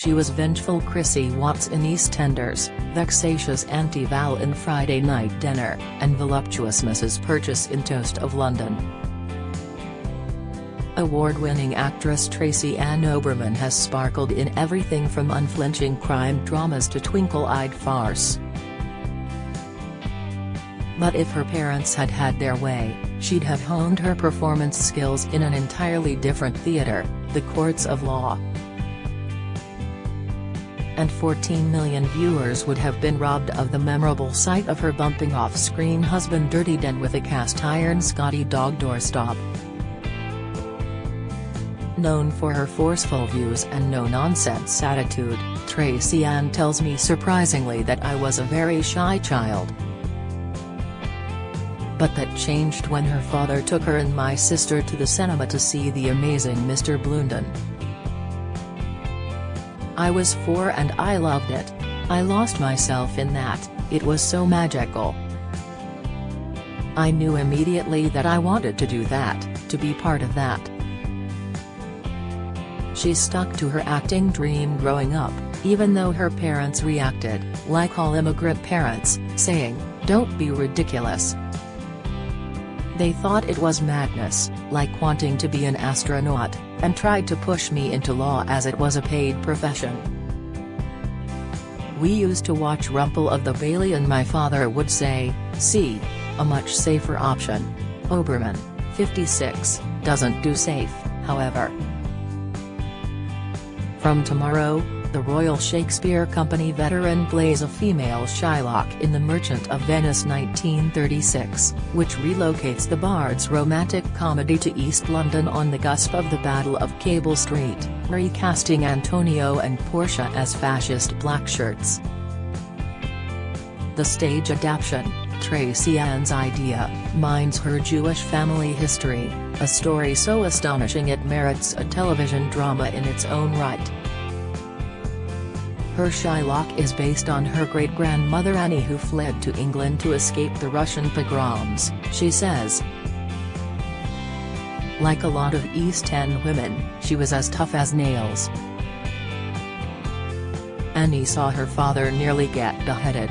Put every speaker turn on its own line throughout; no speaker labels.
She was vengeful Chrissy Watts in EastEnders, vexatious Auntie Val in Friday Night Dinner, and voluptuous Mrs. Purchase in Toast of London. Award-winning actress Tracy-Ann Oberman has sparkled in everything from unflinching crime dramas to twinkle-eyed farce. But if her parents had had their way, she'd have honed her performance skills in an entirely different theatre, the courts of law. And 14 million viewers would have been robbed of the memorable sight of her bumping off-screen husband Dirty Den with a cast-iron Scotty dog doorstop. Known for her forceful views and no-nonsense attitude, Tracy-Ann tells me surprisingly that I was a very shy child. But that changed when her father took her and my sister to the cinema to see the amazing Mr. Blunden. I was 4 and I loved it. I lost myself in that, it was so magical. I knew immediately that I wanted to do that, to be part of that. She stuck to her acting dream growing up, even though her parents reacted, like all immigrant parents, saying, "Don't be ridiculous." They thought it was madness, like wanting to be an astronaut, and tried to push me into law as it was a paid profession. We used to watch Rumple of the Bailey and my father would say, "See, a much safer option." Oberman, 56, doesn't do safe, however. From Tomorrow, the Royal Shakespeare Company veteran plays a female Shylock in The Merchant of Venice 1936, which relocates the Bard's romantic comedy to East London on the cusp of the Battle of Cable Street, recasting Antonio and Portia as fascist blackshirts. The stage adaptation, Tracy-Ann's idea, mines her Jewish family history, a story so astonishing it merits a television drama in its own right. Her Shylock is based on her great-grandmother Annie, who fled to England to escape the Russian pogroms, she says. Like a lot of East End women, she was as tough as nails. Annie saw her father nearly get beheaded.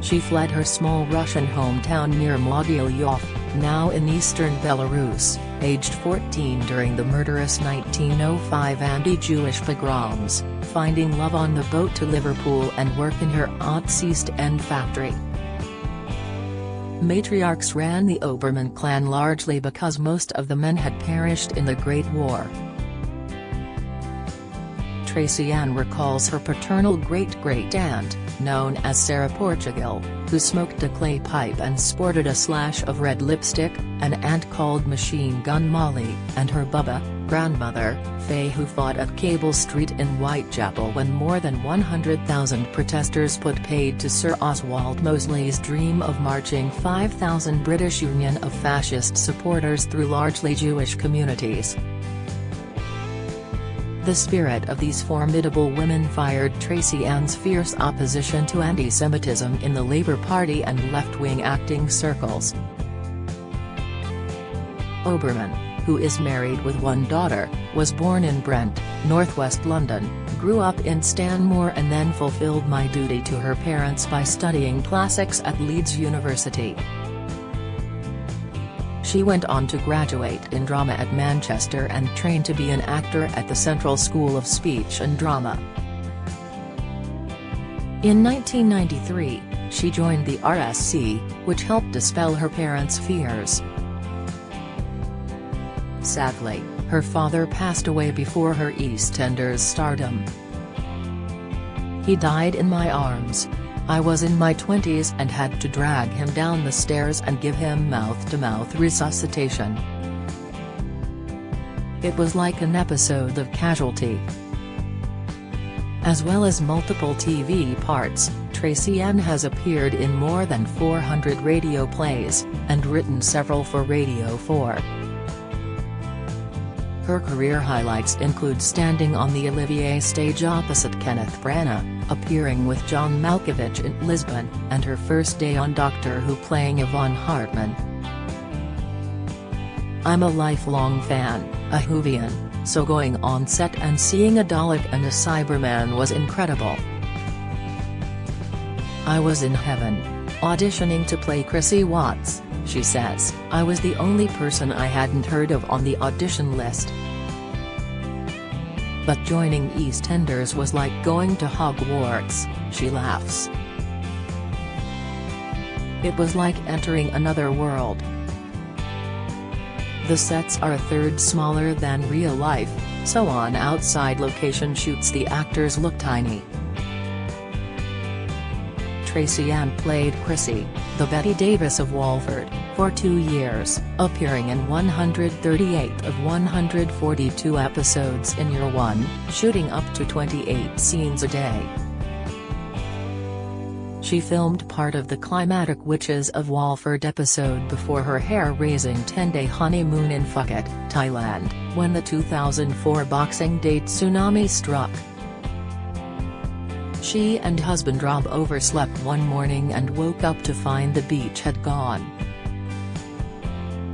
She fled her small Russian hometown near Mogilyov, now in eastern Belarus, aged 14 during the murderous 1905 anti-Jewish pogroms, finding love on the boat to Liverpool and work in her aunt's East End factory. Matriarchs ran the Oberman clan largely because most of the men had perished in the Great War. Tracy-Ann recalls her paternal great-great-aunt, known as Sarah Portugal, who smoked a clay pipe and sported a slash of red lipstick, an aunt called Machine Gun Molly, and her Bubba, grandmother, Faye, who fought at Cable Street in Whitechapel when more than 100,000 protesters put paid to Sir Oswald Mosley's dream of marching 5,000 British Union of Fascist supporters through largely Jewish communities. The spirit of these formidable women fired Tracy-Ann's fierce opposition to anti-Semitism in the Labour Party and left-wing acting circles. Oberman, who is married with one daughter, was born in Brent, northwest London, grew up in Stanmore and then fulfilled my duty to her parents by studying classics at Leeds University. She went on to graduate in drama at Manchester and trained to be an actor at the Central School of Speech and Drama. In 1993, she joined the RSC, which helped dispel her parents' fears. Sadly, her father passed away before her EastEnders's stardom. He died in my arms. I was in my 20s and had to drag him down the stairs and give him mouth-to-mouth resuscitation. It was like an episode of Casualty. As well as multiple TV parts, Tracy-Ann has appeared in more than 400 radio plays, and written several for Radio 4. Her career highlights include standing on the Olivier stage opposite Kenneth Branagh, appearing with John Malkovich in Lisbon, and her first day on Doctor Who playing Yvonne Hartman. I'm a lifelong fan, a Whovian. so going on set and seeing a Dalek and a Cyberman was incredible. I was in heaven, auditioning to play Chrissy Watts, she says. I was the only person I hadn't heard of on the audition list. But joining EastEnders was like going to Hogwarts, she laughs. It was like entering another world. The sets are a third smaller than real life, so on outside location shoots the actors look tiny. Tracy-Ann played Chrissy, the Betty Davis of Walford, for 2 years, appearing in 138 of 142 episodes in year one, shooting up to 28 scenes a day. She filmed part of the climatic Witches of Walford episode before her hair-raising 10-day honeymoon in Phuket, Thailand, when the 2004 Boxing Day tsunami struck. She and husband Rob overslept one morning and woke up to find the beach had gone.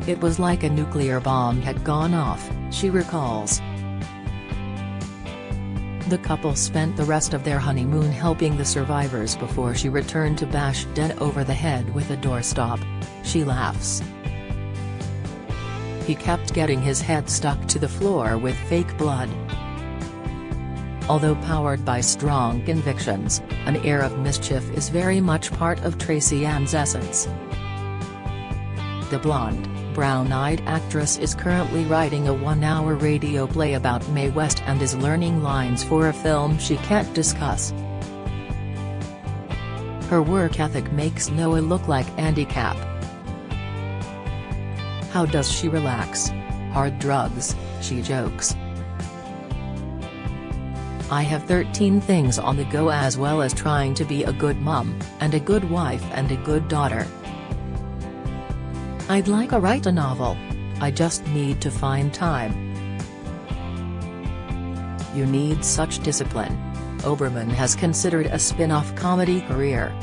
It was like a nuclear bomb had gone off, she recalls. The couple spent the rest of their honeymoon helping the survivors before she returned to bash dead over the head with a doorstop, she laughs. He kept getting his head stuck to the floor with fake blood. Although powered by strong convictions, an air of mischief is very much part of Tracy-Ann's essence. The blonde, brown-eyed actress is currently writing a 1-hour radio play about Mae West and is learning lines for a film she can't discuss. Her work ethic makes Noah look like Andy Capp. How does she relax? Hard drugs, she jokes. I have 13 things on the go as well as trying to be a good mum, and a good wife and a good daughter. I'd like to write a novel. I just need to find time. You need such discipline. Oberman has considered a spin-off comedy career.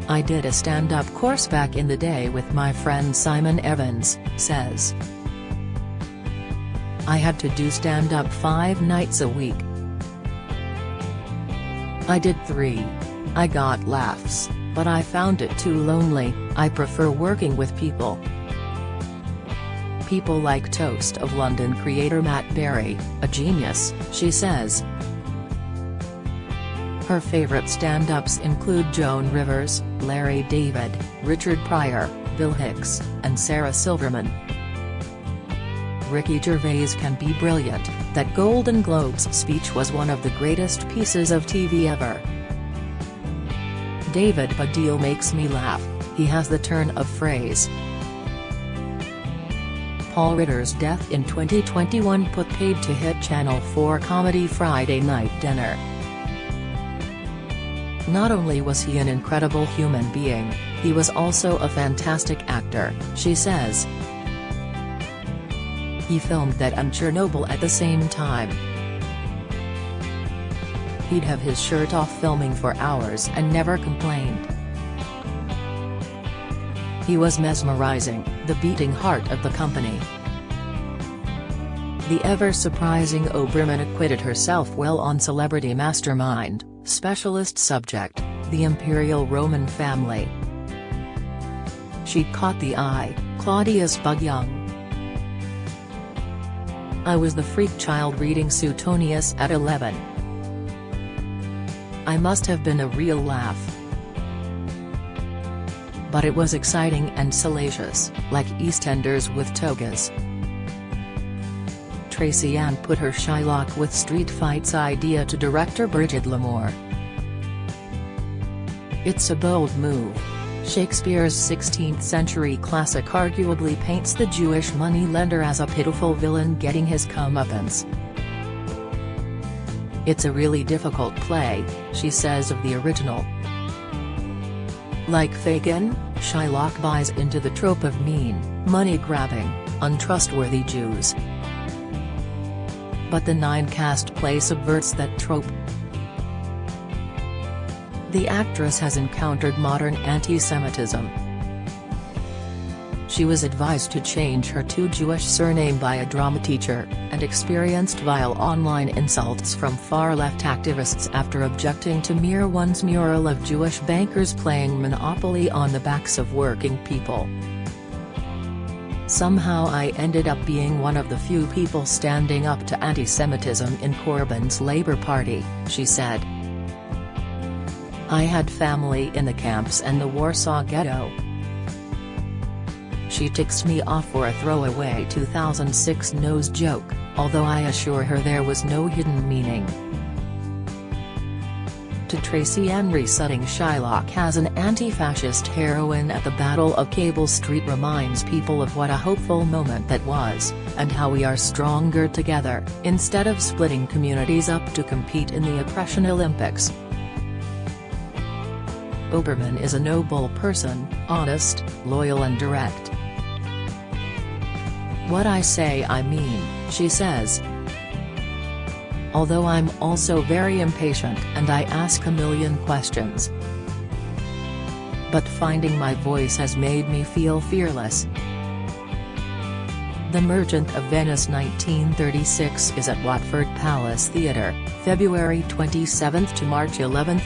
I did a stand-up course back in the day with my friend Simon Evans, says. I had to do stand-up 5 nights a week. I did 3. I got laughs, but I found it too lonely. I prefer working with people. People like Toast of London creator Matt Berry, a genius, she says. Her favorite stand-ups include Joan Rivers, Larry David, Richard Pryor, Bill Hicks, and Sarah Silverman. Ricky Gervais can be brilliant. That Golden Globes speech was one of the greatest pieces of TV ever. David Baddiel makes me laugh, he has the turn of phrase. Paul Ritter's death in 2021 put paid to hit Channel 4 comedy Friday Night Dinner. Not only was he an incredible human being, he was also a fantastic actor, she says. He filmed that and Chernobyl at the same time. He'd have his shirt off filming for hours and never complained. He was mesmerizing, the beating heart of the company. The ever-surprising Oberman acquitted herself well on Celebrity Mastermind, specialist subject, the Imperial Roman family. She caught the eye, Claudius Bug-Young. I was the freak child reading Suetonius at 11. I must have been a real laugh. But it was exciting and salacious, like EastEnders with togas. Tracy-Ann put her Shylock with Street Fights idea to director Bridget Lamore. It's a bold move. Shakespeare's 16th-century classic arguably paints the Jewish moneylender as a pitiful villain getting his comeuppance. It's a really difficult play, she says of the original. Like Fagin, Shylock buys into the trope of mean, money-grabbing, untrustworthy Jews. But the 9-cast play subverts that trope. The actress has encountered modern anti-Semitism. She was advised to change her to Jewish surname by a drama teacher, and experienced vile online insults from far-left activists after objecting to Mir One's mural of Jewish bankers playing Monopoly on the backs of working people. "Somehow I ended up being one of the few people standing up to anti-Semitism in Corbyn's Labour Party," she said. "I had family in the camps and the Warsaw Ghetto. She ticks me off for a throwaway 2006 nose joke, although I assure her there was no hidden meaning." To Tracy-Ann, resetting Shylock as an anti-fascist heroine at the Battle of Cable Street reminds people of what a hopeful moment that was, and how we are stronger together, instead of splitting communities up to compete in the oppression Olympics. Oberman is a noble person, honest, loyal and direct. "What I say I mean," she says. "Although I'm also very impatient and I ask a million questions. But finding my voice has made me feel fearless." The Merchant of Venice 1936 is at Watford Palace Theatre, February 27 to March 11.